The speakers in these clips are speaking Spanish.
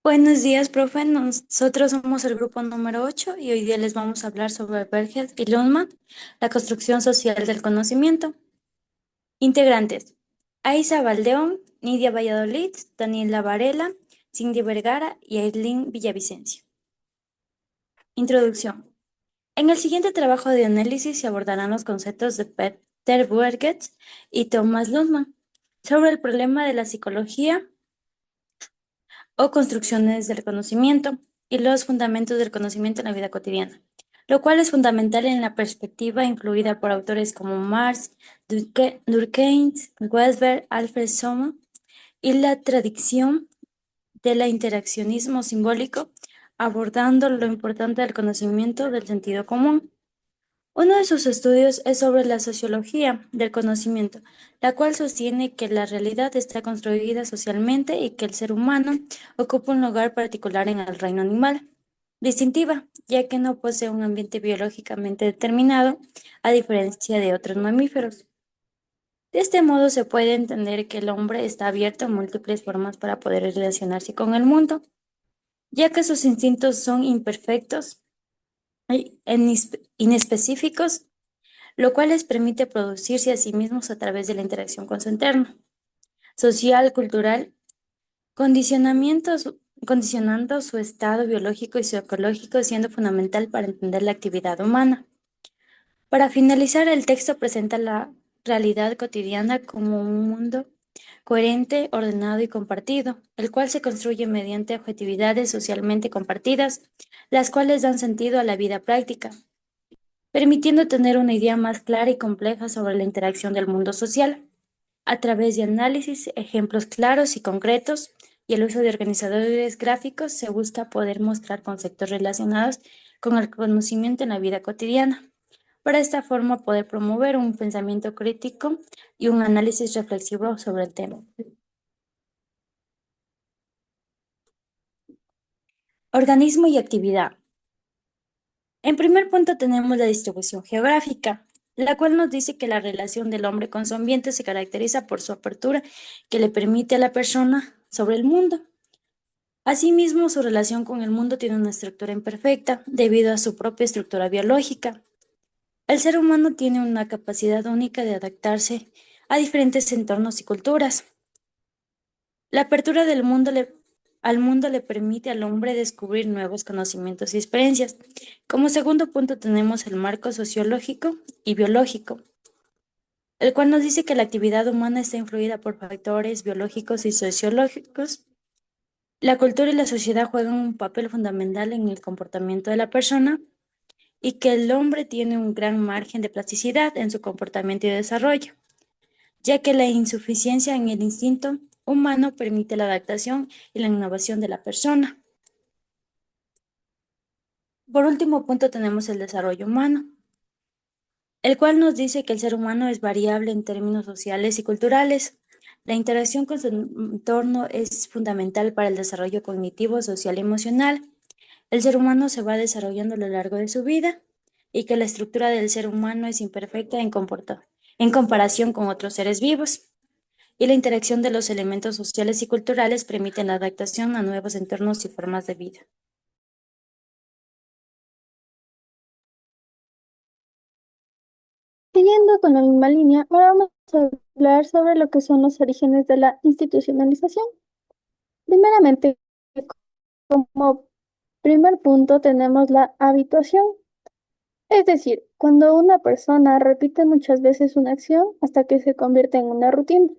Buenos días, profe. Nosotros somos el grupo número 8 y hoy día les vamos a hablar sobre Berger y Lundman, la construcción social del conocimiento. Integrantes: Aiza Valdeón, Nidia Valladolid, Daniela Varela, Cindy Vergara y Aileen Villavicencio. Introducción. En el siguiente trabajo de análisis se abordarán los conceptos de Peter Berger y Thomas Lundman sobre el problema de la psicología o construcciones del conocimiento y los fundamentos del conocimiento en la vida cotidiana, lo cual es fundamental en la perspectiva influida por autores como Marx, Durkheim, Weber, Alfred Sommer y la tradición del interaccionismo simbólico, abordando lo importante del conocimiento del sentido común. Uno de sus estudios es sobre la sociología del conocimiento, la cual sostiene que la realidad está construida socialmente y que el ser humano ocupa un lugar particular en el reino animal, distintiva, ya que no posee un ambiente biológicamente determinado, a diferencia de otros mamíferos. De este modo se puede entender que el hombre está abierto a múltiples formas para poder relacionarse con el mundo, ya que sus instintos son imperfectos e inespecíficos, lo cual les permite producirse a sí mismos a través de la interacción con su entorno social, cultural, condicionando su estado biológico y psicológico, siendo fundamental para entender la actividad humana. Para finalizar, el texto presenta la realidad cotidiana como un mundo coherente, ordenado y compartido, el cual se construye mediante objetividades socialmente compartidas, las cuales dan sentido a la vida práctica, permitiendo tener una idea más clara y compleja sobre la interacción del mundo social, a través de análisis, ejemplos claros y concretos, y el uso de organizadores gráficos se busca poder mostrar conceptos relacionados con el conocimiento en la vida cotidiana. Para esta forma poder promover un pensamiento crítico y un análisis reflexivo sobre el tema. Organismo y actividad. En primer punto tenemos la distribución geográfica, la cual nos dice que la relación del hombre con su ambiente se caracteriza por su apertura que le permite a la persona sobre el mundo. Asimismo, su relación con el mundo tiene una estructura imperfecta debido a su propia estructura biológica. El ser humano tiene una capacidad única de adaptarse a diferentes entornos y culturas. La apertura al mundo le permite al hombre descubrir nuevos conocimientos y experiencias. Como segundo punto tenemos el marco sociológico y biológico, el cual nos dice que la actividad humana está influida por factores biológicos y sociológicos. La cultura y la sociedad juegan un papel fundamental en el comportamiento de la persona y que el hombre tiene un gran margen de plasticidad en su comportamiento y desarrollo, ya que la insuficiencia en el instinto humano permite la adaptación y la innovación de la persona. Por último punto tenemos el desarrollo humano, el cual nos dice que el ser humano es variable en términos sociales y culturales. La interacción con su entorno es fundamental para el desarrollo cognitivo, social y emocional. El ser humano se va desarrollando a lo largo de su vida y que la estructura del ser humano es imperfecta en comparación con otros seres vivos. Y la interacción de los elementos sociales y culturales permiten la adaptación a nuevos entornos y formas de vida. Siguiendo con la misma línea, ahora vamos a hablar sobre lo que son los orígenes de la institucionalización. Primeramente, como primer punto tenemos la habituación, es decir, cuando una persona repite muchas veces una acción hasta que se convierte en una rutina.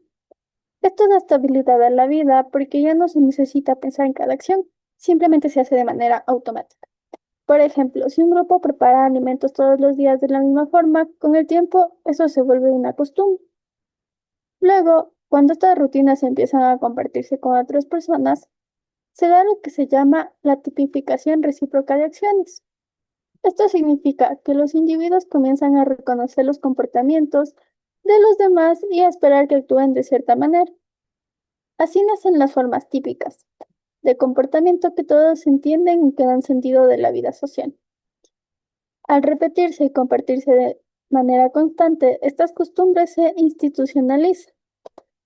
Esto da estabilidad a la vida porque ya no se necesita pensar en cada acción, simplemente se hace de manera automática. Por ejemplo, si un grupo prepara alimentos todos los días de la misma forma, con el tiempo eso se vuelve una costumbre. Luego, cuando estas rutinas empiezan a compartirse con otras personas, se da lo que se llama la tipificación recíproca de acciones. Esto significa que los individuos comienzan a reconocer los comportamientos de los demás y a esperar que actúen de cierta manera. Así nacen las formas típicas de comportamiento que todos entienden y que dan sentido de la vida social. Al repetirse y compartirse de manera constante, estas costumbres se institucionalizan.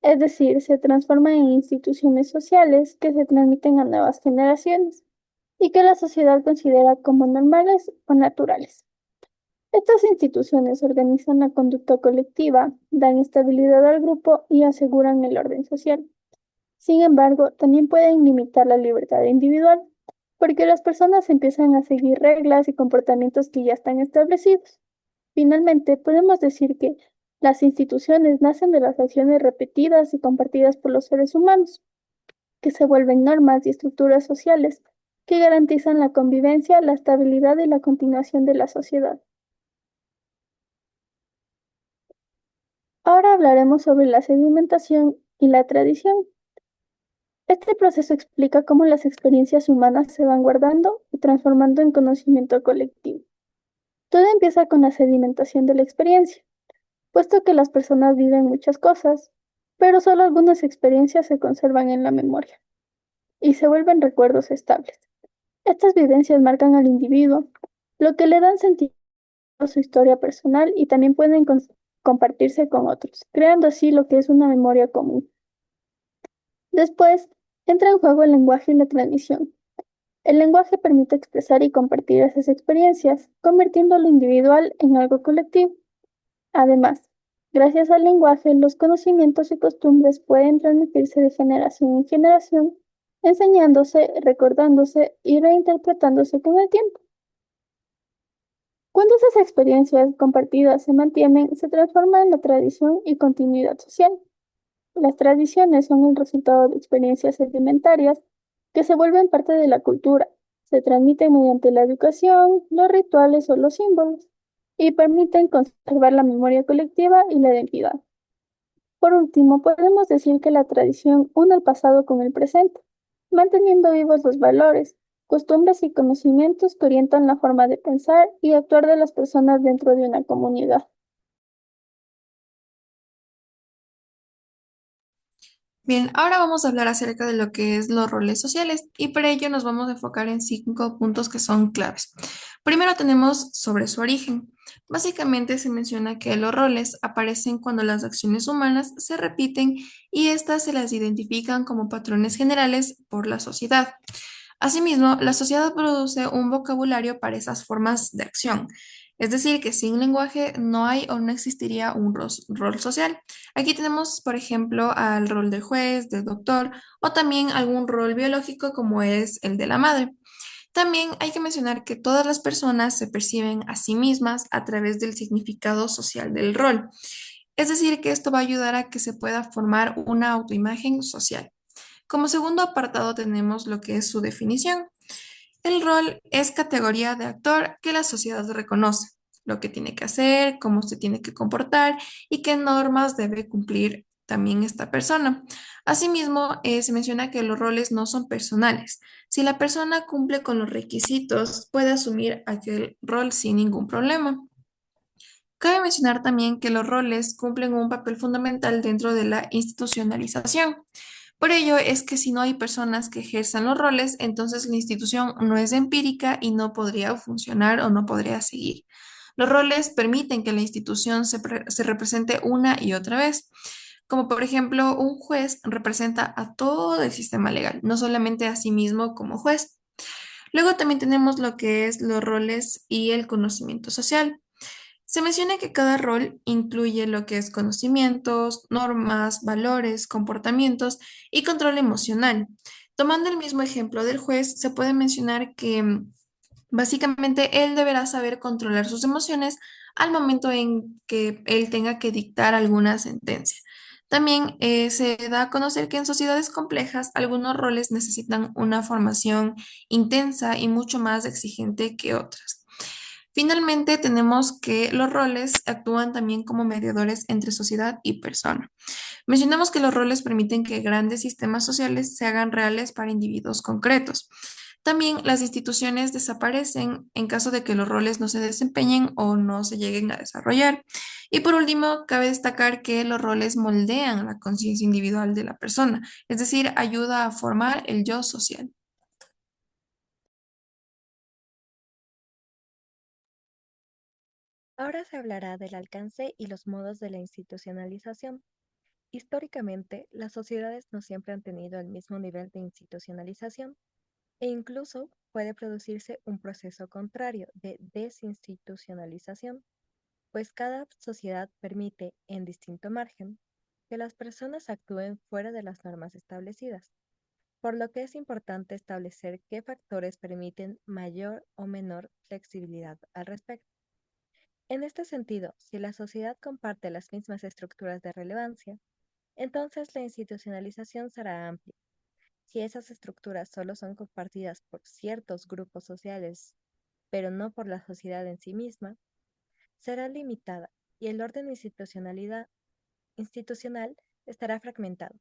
es decir, se transforman en instituciones sociales que se transmiten a nuevas generaciones y que la sociedad considera como normales o naturales. Estas instituciones organizan la conducta colectiva, dan estabilidad al grupo y aseguran el orden social. Sin embargo, también pueden limitar la libertad individual, porque las personas empiezan a seguir reglas y comportamientos que ya están establecidos. Finalmente, podemos decir que las instituciones nacen de las acciones repetidas y compartidas por los seres humanos, que se vuelven normas y estructuras sociales que garantizan la convivencia, la estabilidad y la continuación de la sociedad. Ahora hablaremos sobre la sedimentación y la tradición. Este proceso explica cómo las experiencias humanas se van guardando y transformando en conocimiento colectivo. Todo empieza con la sedimentación de la experiencia, puesto que las personas viven muchas cosas, pero solo algunas experiencias se conservan en la memoria y se vuelven recuerdos estables. Estas vivencias marcan al individuo, lo que le dan sentido a su historia personal y también pueden compartirse con otros, creando así lo que es una memoria común. Después, entra en juego el lenguaje y la transmisión. El lenguaje permite expresar y compartir esas experiencias, convirtiendo lo individual en algo colectivo. Además, gracias al lenguaje, los conocimientos y costumbres pueden transmitirse de generación en generación, enseñándose, recordándose y reinterpretándose con el tiempo. Cuando esas experiencias compartidas se mantienen, se transforma en la tradición y continuidad social. Las tradiciones son el resultado de experiencias sedimentarias que se vuelven parte de la cultura, se transmiten mediante la educación, los rituales o los símbolos, y permiten conservar la memoria colectiva y la identidad. Por último, podemos decir que la tradición une el pasado con el presente, manteniendo vivos los valores, costumbres y conocimientos que orientan la forma de pensar y actuar de las personas dentro de una comunidad. Bien, ahora vamos a hablar acerca de lo que es los roles sociales y para ello nos vamos a enfocar en 5 puntos que son claves. Primero tenemos sobre su origen. Básicamente se menciona que los roles aparecen cuando las acciones humanas se repiten y éstas se las identifican como patrones generales por la sociedad. Asimismo, la sociedad produce un vocabulario para esas formas de acción. Es decir, que sin lenguaje no hay o no existiría un rol social. Aquí tenemos, por ejemplo, al rol del juez, del doctor o también algún rol biológico como es el de la madre. También hay que mencionar que todas las personas se perciben a sí mismas a través del significado social del rol. Es decir, que esto va a ayudar a que se pueda formar una autoimagen social. Como segundo apartado tenemos lo que es su definición. El rol es categoría de actor que la sociedad reconoce, lo que tiene que hacer, cómo se tiene que comportar y qué normas debe cumplir también esta persona. Asimismo, se menciona que los roles no son personales. Si la persona cumple con los requisitos, puede asumir aquel rol sin ningún problema. Cabe mencionar también que los roles cumplen un papel fundamental dentro de la institucionalización. Por ello es que si no hay personas que ejerzan los roles, entonces la institución no es empírica y no podría funcionar o no podría seguir. Los roles permiten que la institución se represente una y otra vez, como por ejemplo un juez representa a todo el sistema legal, no solamente a sí mismo como juez. Luego también tenemos lo que es los roles y el conocimiento social. Se menciona que cada rol incluye lo que es conocimientos, normas, valores, comportamientos y control emocional. Tomando el mismo ejemplo del juez, se puede mencionar que básicamente él deberá saber controlar sus emociones al momento en que él tenga que dictar alguna sentencia. También se da a conocer que en sociedades complejas algunos roles necesitan una formación intensa y mucho más exigente que otras. Finalmente, tenemos que los roles actúan también como mediadores entre sociedad y persona. Mencionamos que los roles permiten que grandes sistemas sociales se hagan reales para individuos concretos. También las instituciones desaparecen en caso de que los roles no se desempeñen o no se lleguen a desarrollar. Y por último, cabe destacar que los roles moldean la conciencia individual de la persona, es decir, ayuda a formar el yo social. Ahora se hablará del alcance y los modos de la institucionalización. Históricamente, las sociedades no siempre han tenido el mismo nivel de institucionalización e incluso puede producirse un proceso contrario de desinstitucionalización, pues cada sociedad permite, en distinto margen, que las personas actúen fuera de las normas establecidas, por lo que es importante establecer qué factores permiten mayor o menor flexibilidad al respecto. En este sentido, si la sociedad comparte las mismas estructuras de relevancia, entonces la institucionalización será amplia. Si esas estructuras solo son compartidas por ciertos grupos sociales, pero no por la sociedad en sí misma, será limitada y el orden institucional estará fragmentado.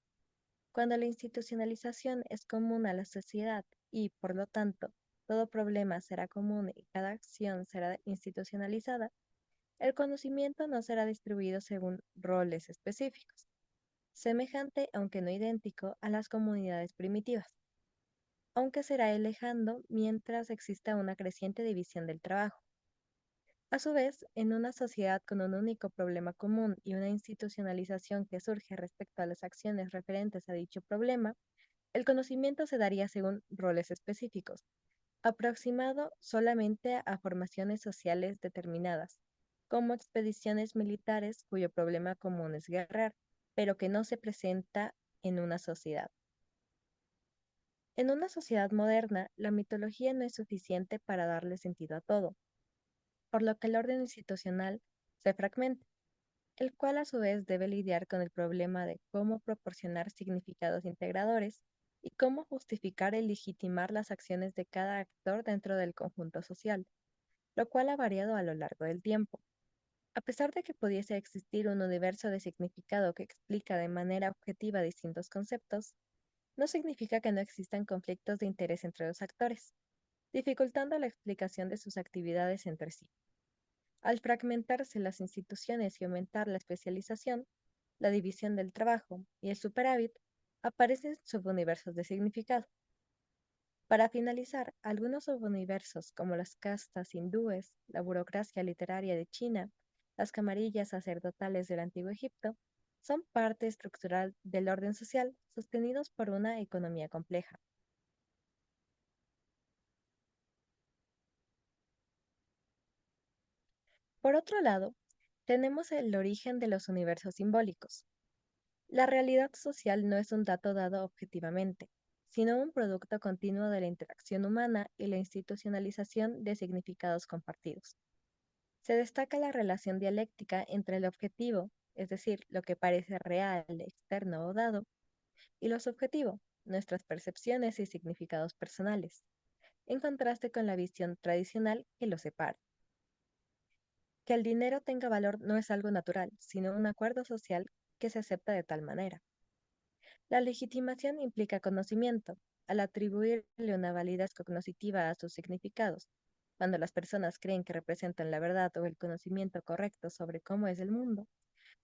Cuando la institucionalización es común a la sociedad y, por lo tanto, todo problema será común y cada acción será institucionalizada, el conocimiento no será distribuido según roles específicos, semejante, aunque no idéntico, a las comunidades primitivas, aunque será lejano mientras exista una creciente división del trabajo. A su vez, en una sociedad con un único problema común y una institucionalización que surge respecto a las acciones referentes a dicho problema, el conocimiento se daría según roles específicos, aproximado solamente a formaciones sociales determinadas, como expediciones militares cuyo problema común es guerrear, pero que no se presenta en una sociedad. En una sociedad moderna, la mitología no es suficiente para darle sentido a todo, por lo que el orden institucional se fragmenta, el cual a su vez debe lidiar con el problema de cómo proporcionar significados integradores y cómo justificar y legitimar las acciones de cada actor dentro del conjunto social, lo cual ha variado a lo largo del tiempo. A pesar de que pudiese existir un universo de significado que explica de manera objetiva distintos conceptos, no significa que no existan conflictos de interés entre los actores, dificultando la explicación de sus actividades entre sí. Al fragmentarse las instituciones y aumentar la especialización, la división del trabajo y el superávit, aparecen subuniversos de significado. Para finalizar, algunos subuniversos como las castas hindúes, la burocracia literaria de China, las camarillas sacerdotales del Antiguo Egipto, son parte estructural del orden social sostenidos por una economía compleja. Por otro lado, tenemos el origen de los universos simbólicos. La realidad social no es un dato dado objetivamente, sino un producto continuo de la interacción humana y la institucionalización de significados compartidos. Se destaca la relación dialéctica entre el objetivo, es decir, lo que parece real, externo o dado, y lo subjetivo, nuestras percepciones y significados personales, en contraste con la visión tradicional que lo separa. Que el dinero tenga valor no es algo natural, sino un acuerdo social que se acepta de tal manera. La legitimación implica conocimiento, al atribuirle una validez cognoscitiva a sus significados. Cuando las personas creen que representan la verdad o el conocimiento correcto sobre cómo es el mundo,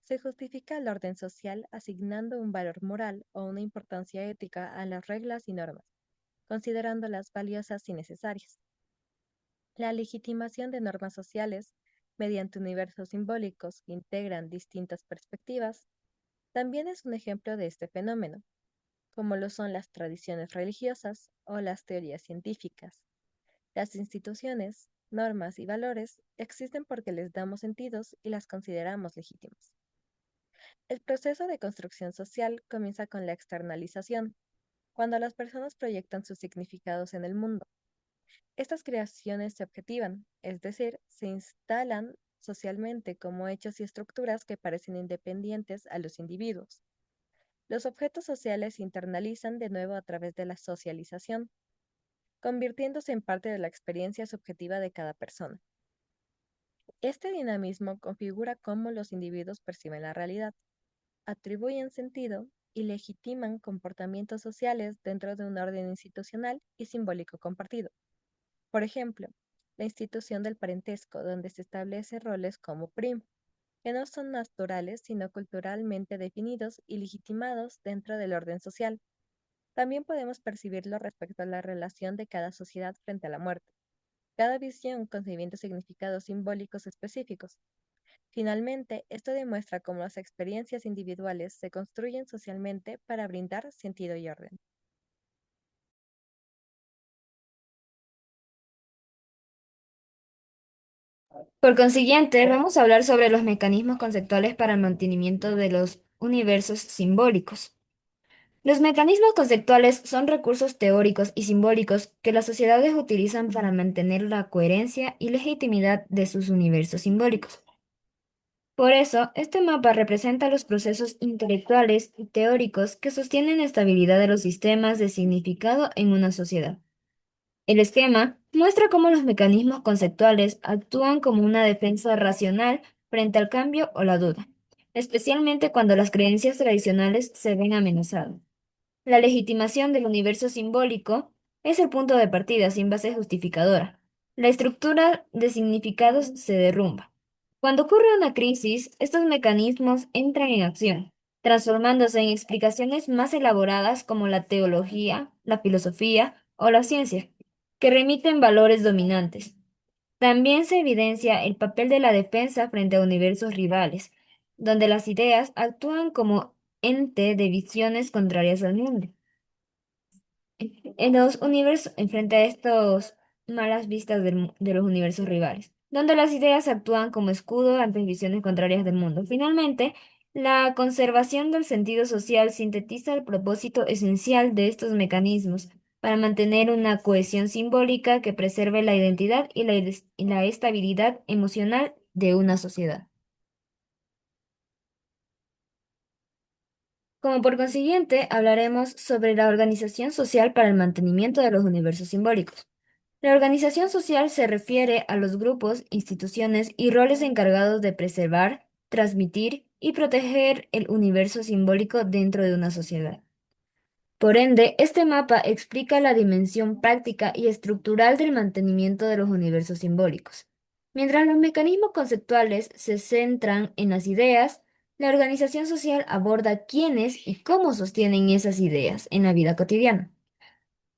se justifica el orden social asignando un valor moral o una importancia ética a las reglas y normas, considerándolas valiosas y necesarias. La legitimación de normas sociales, mediante universos simbólicos que integran distintas perspectivas, también es un ejemplo de este fenómeno, como lo son las tradiciones religiosas o las teorías científicas. Las instituciones, normas y valores existen porque les damos sentidos y las consideramos legítimas. El proceso de construcción social comienza con la externalización, cuando las personas proyectan sus significados en el mundo. Estas creaciones se objetivan, es decir, se instalan socialmente como hechos y estructuras que parecen independientes a los individuos. Los objetos sociales se internalizan de nuevo a través de la socialización, convirtiéndose en parte de la experiencia subjetiva de cada persona. Este dinamismo configura cómo los individuos perciben la realidad, atribuyen sentido y legitiman comportamientos sociales dentro de un orden institucional y simbólico compartido. Por ejemplo, la institución del parentesco, donde se establecen roles como primo, que no son naturales sino culturalmente definidos y legitimados dentro del orden social. También podemos percibirlo respecto a la relación de cada sociedad frente a la muerte. Cada visión concibiendo significados simbólicos específicos, Finalmente, esto demuestra cómo las experiencias individuales se construyen socialmente para brindar sentido y orden. Por consiguiente, vamos a hablar sobre los mecanismos conceptuales para el mantenimiento de los universos simbólicos. Los mecanismos conceptuales son recursos teóricos y simbólicos que las sociedades utilizan para mantener la coherencia y legitimidad de sus universos simbólicos. Por eso, este mapa representa los procesos intelectuales y teóricos que sostienen la estabilidad de los sistemas de significado en una sociedad. El esquema muestra cómo los mecanismos conceptuales actúan como una defensa racional frente al cambio o la duda, especialmente cuando las creencias tradicionales se ven amenazadas. La legitimación del universo simbólico es el punto de partida sin base justificadora. La estructura de significados se derrumba. Cuando ocurre una crisis, estos mecanismos entran en acción, transformándose en explicaciones más elaboradas como la teología, la filosofía o la ciencia, que remiten valores dominantes. También se evidencia el papel de la defensa frente a universos rivales, donde las ideas actúan como ente de visiones contrarias al mundo. En los universos, frente a estas malas vistas de los universos rivales, donde las ideas actúan como escudo ante visiones contrarias del mundo. Finalmente, la conservación del sentido social sintetiza el propósito esencial de estos mecanismos para mantener una cohesión simbólica que preserve la identidad y la estabilidad emocional de una sociedad. Como por consiguiente, hablaremos sobre la organización social para el mantenimiento de los universos simbólicos. La organización social se refiere a los grupos, instituciones y roles encargados de preservar, transmitir y proteger el universo simbólico dentro de una sociedad. Por ende, este mapa explica la dimensión práctica y estructural del mantenimiento de los universos simbólicos. Mientras los mecanismos conceptuales se centran en las ideas, la organización social aborda quiénes y cómo sostienen esas ideas en la vida cotidiana.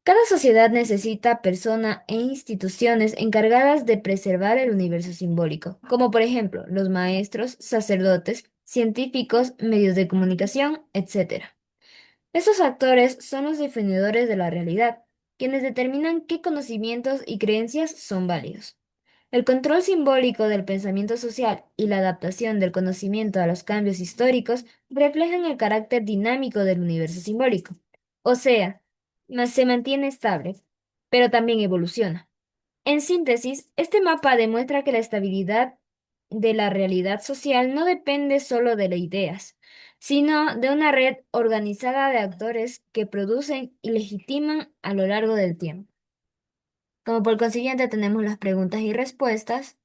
Cada sociedad necesita personas e instituciones encargadas de preservar el universo simbólico, como por ejemplo los maestros, sacerdotes, científicos, medios de comunicación, etc. Estos actores son los definidores de la realidad, quienes determinan qué conocimientos y creencias son válidos. El control simbólico del pensamiento social y la adaptación del conocimiento a los cambios históricos reflejan el carácter dinámico del universo simbólico. O sea, se mantiene estable, pero también evoluciona. En síntesis, este mapa demuestra que la estabilidad de la realidad social no depende solo de las ideas, sino de una red organizada de actores que producen y legitiman a lo largo del tiempo. Como por consiguiente tenemos las preguntas y respuestas.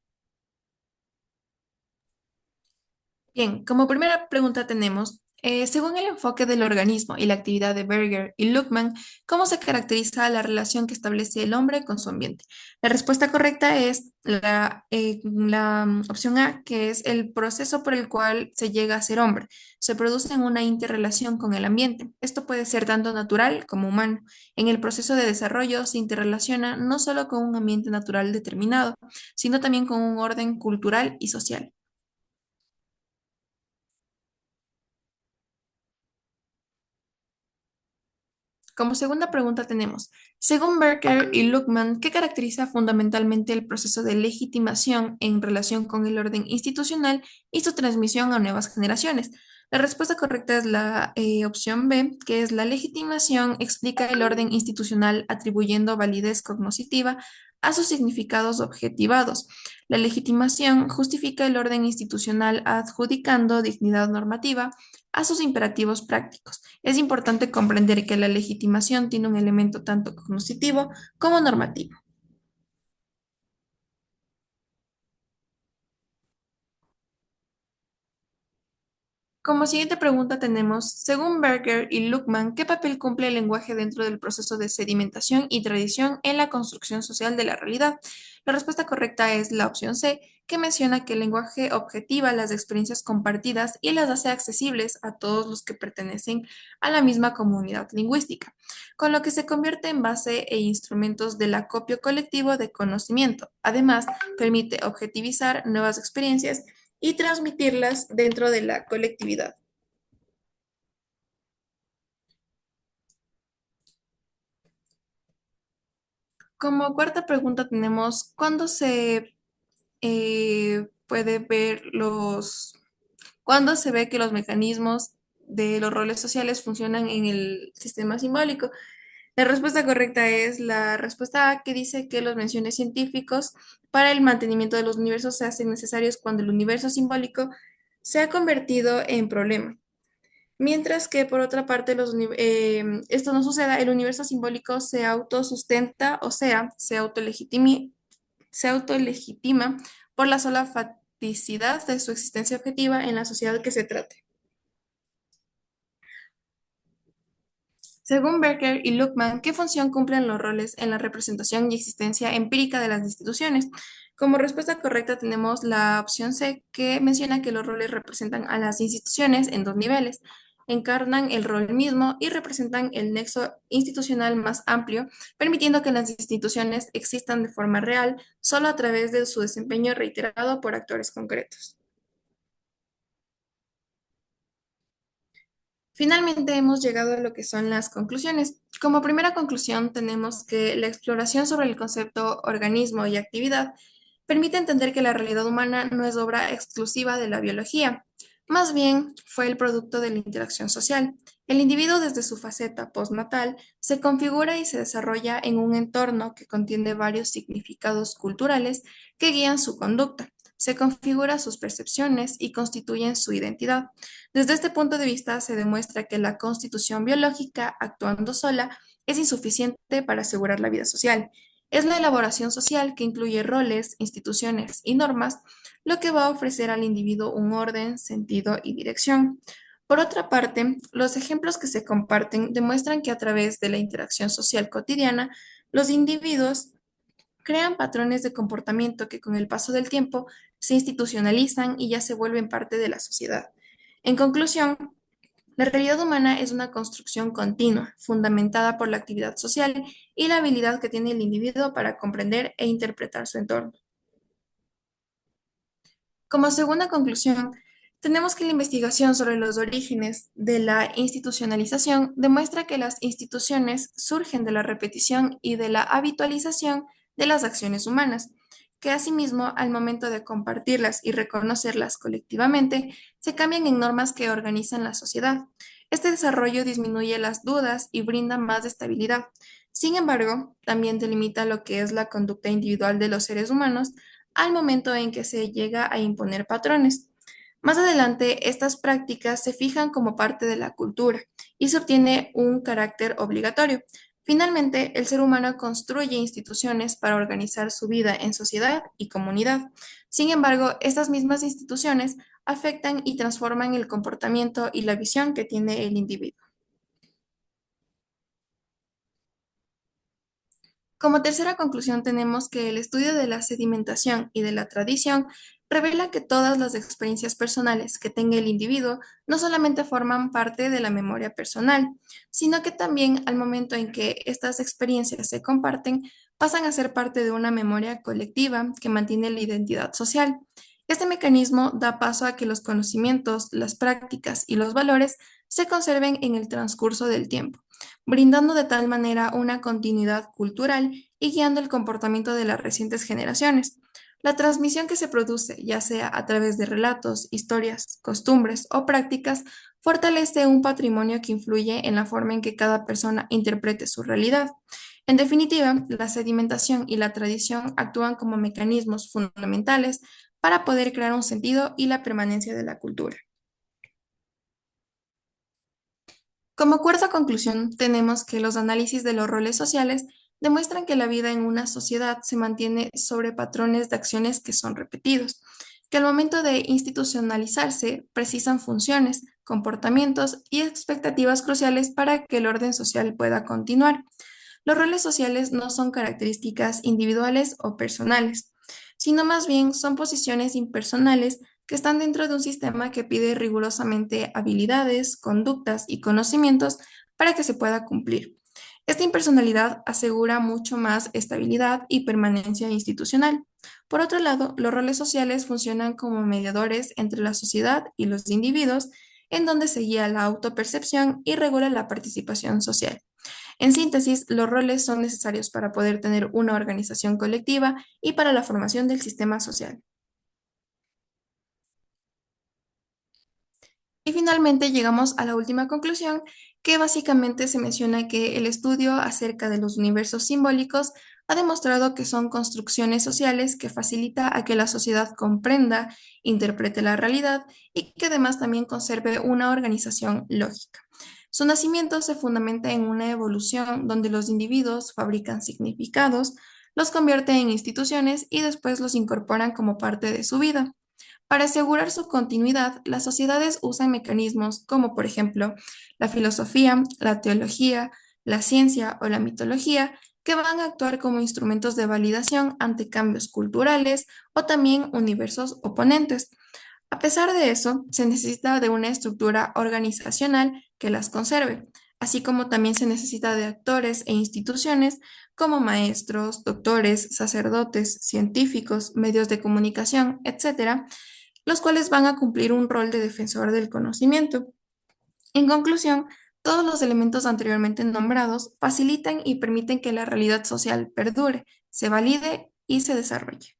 Bien, como primera pregunta tenemos, según el enfoque del organismo y la actividad de Berger y Luckman, ¿cómo se caracteriza la relación que establece el hombre con su ambiente? La respuesta correcta es la opción A, que es el proceso por el cual se llega a ser hombre. Se produce en una interrelación con el ambiente. Esto puede ser tanto natural como humano. En el proceso de desarrollo se interrelaciona no solo con un ambiente natural determinado, sino también con un orden cultural y social. Como segunda pregunta tenemos, según Berker y Luckman, ¿qué caracteriza fundamentalmente el proceso de legitimación en relación con el orden institucional y su transmisión a nuevas generaciones? La respuesta correcta es la opción B, que es la legitimación explica el orden institucional atribuyendo validez cognoscitiva a sus significados objetivados. La legitimación justifica el orden institucional adjudicando dignidad normativa a sus imperativos prácticos. Es importante comprender que la legitimación tiene un elemento tanto cognoscitivo como normativo. Como siguiente pregunta tenemos, según Berger y Luckman, ¿qué papel cumple el lenguaje dentro del proceso de sedimentación y tradición en la construcción social de la realidad? La respuesta correcta es la opción C, que menciona que el lenguaje objetiva las experiencias compartidas y las hace accesibles a todos los que pertenecen a la misma comunidad lingüística, con lo que se convierte en base e instrumentos del acopio colectivo de conocimiento. Además, permite objetivizar nuevas experiencias y transmitirlas dentro de la colectividad. Como cuarta pregunta tenemos, ¿cuándo se puede ver cuándo se ve que los mecanismos de los roles sociales funcionan en el sistema simbólico? La respuesta correcta es la respuesta A, que dice que los menciones científicos para el mantenimiento de los universos se hacen necesarios cuando el universo simbólico se ha convertido en problema. Mientras que, por otra parte, esto no suceda, el universo simbólico se autosustenta, o sea, se autolegitima por la sola faticidad de su existencia objetiva en la sociedad que se trate. Según Becker y Luckman, ¿qué función cumplen los roles en la representación y existencia empírica de las instituciones? Como respuesta correcta tenemos la opción C, que menciona que los roles representan a las instituciones en dos niveles. Encarnan el rol mismo y representan el nexo institucional más amplio, permitiendo que las instituciones existan de forma real solo a través de su desempeño reiterado por actores concretos. Finalmente hemos llegado a lo que son las conclusiones. Como primera conclusión tenemos que la exploración sobre el concepto organismo y actividad permite entender que la realidad humana no es obra exclusiva de la biología, más bien fue el producto de la interacción social. El individuo desde su faceta postnatal se configura y se desarrolla en un entorno que contiene varios significados culturales que guían su conducta, se configura sus percepciones y constituyen su identidad. Desde este punto de vista, se demuestra que la constitución biológica, actuando sola, es insuficiente para asegurar la vida social. Es la elaboración social que incluye roles, instituciones y normas, lo que va a ofrecer al individuo un orden, sentido y dirección. Por otra parte, los ejemplos que se comparten demuestran que a través de la interacción social cotidiana, los individuos crean patrones de comportamiento que con el paso del tiempo se institucionalizan y ya se vuelven parte de la sociedad. En conclusión, la realidad humana es una construcción continua, fundamentada por la actividad social y la habilidad que tiene el individuo para comprender e interpretar su entorno. Como segunda conclusión, tenemos que la investigación sobre los orígenes de la institucionalización demuestra que las instituciones surgen de la repetición y de la habitualización de las acciones humanas, que asimismo, al momento de compartirlas y reconocerlas colectivamente, se cambian en normas que organizan la sociedad. Este desarrollo disminuye las dudas y brinda más estabilidad. Sin embargo, también delimita lo que es la conducta individual de los seres humanos al momento en que se llega a imponer patrones. Más adelante, estas prácticas se fijan como parte de la cultura y se obtiene un carácter obligatorio. Finalmente, el ser humano construye instituciones para organizar su vida en sociedad y comunidad. Sin embargo, estas mismas instituciones afectan y transforman el comportamiento y la visión que tiene el individuo. Como tercera conclusión tenemos que el estudio de la sedimentación y de la tradición revela que todas las experiencias personales que tenga el individuo no solamente forman parte de la memoria personal, sino que también al momento en que estas experiencias se comparten, pasan a ser parte de una memoria colectiva que mantiene la identidad social. Este mecanismo da paso a que los conocimientos, las prácticas y los valores se conserven en el transcurso del tiempo, brindando de tal manera una continuidad cultural y guiando el comportamiento de las recientes generaciones. La transmisión que se produce, ya sea a través de relatos, historias, costumbres o prácticas, fortalece un patrimonio que influye en la forma en que cada persona interprete su realidad. En definitiva, la sedimentación y la tradición actúan como mecanismos fundamentales para poder crear un sentido y la permanencia de la cultura. Como cuarta conclusión, tenemos que los análisis de los roles sociales demuestran que la vida en una sociedad se mantiene sobre patrones de acciones que son repetidos, que al momento de institucionalizarse precisan funciones, comportamientos y expectativas cruciales para que el orden social pueda continuar. Los roles sociales no son características individuales o personales, sino más bien son posiciones impersonales que están dentro de un sistema que pide rigurosamente habilidades, conductas y conocimientos para que se pueda cumplir. Esta impersonalidad asegura mucho más estabilidad y permanencia institucional. Por otro lado, los roles sociales funcionan como mediadores entre la sociedad y los individuos, en donde se guía la autopercepción y regula la participación social. En síntesis, los roles son necesarios para poder tener una organización colectiva y para la formación del sistema social. Y finalmente llegamos a la última conclusión, que básicamente se menciona que el estudio acerca de los universos simbólicos ha demostrado que son construcciones sociales que facilita a que la sociedad comprenda, interprete la realidad y que además también conserve una organización lógica. Su nacimiento se fundamenta en una evolución donde los individuos fabrican significados, los convierten en instituciones y después los incorporan como parte de su vida. Para asegurar su continuidad, las sociedades usan mecanismos como, por ejemplo, la filosofía, la teología, la ciencia o la mitología, que van a actuar como instrumentos de validación ante cambios culturales o también universos oponentes. A pesar de eso, se necesita de una estructura organizacional que las conserve, así como también se necesita de actores e instituciones como maestros, doctores, sacerdotes, científicos, medios de comunicación, etcétera, los cuales van a cumplir un rol de defensor del conocimiento. En conclusión, todos los elementos anteriormente nombrados facilitan y permiten que la realidad social perdure, se valide y se desarrolle.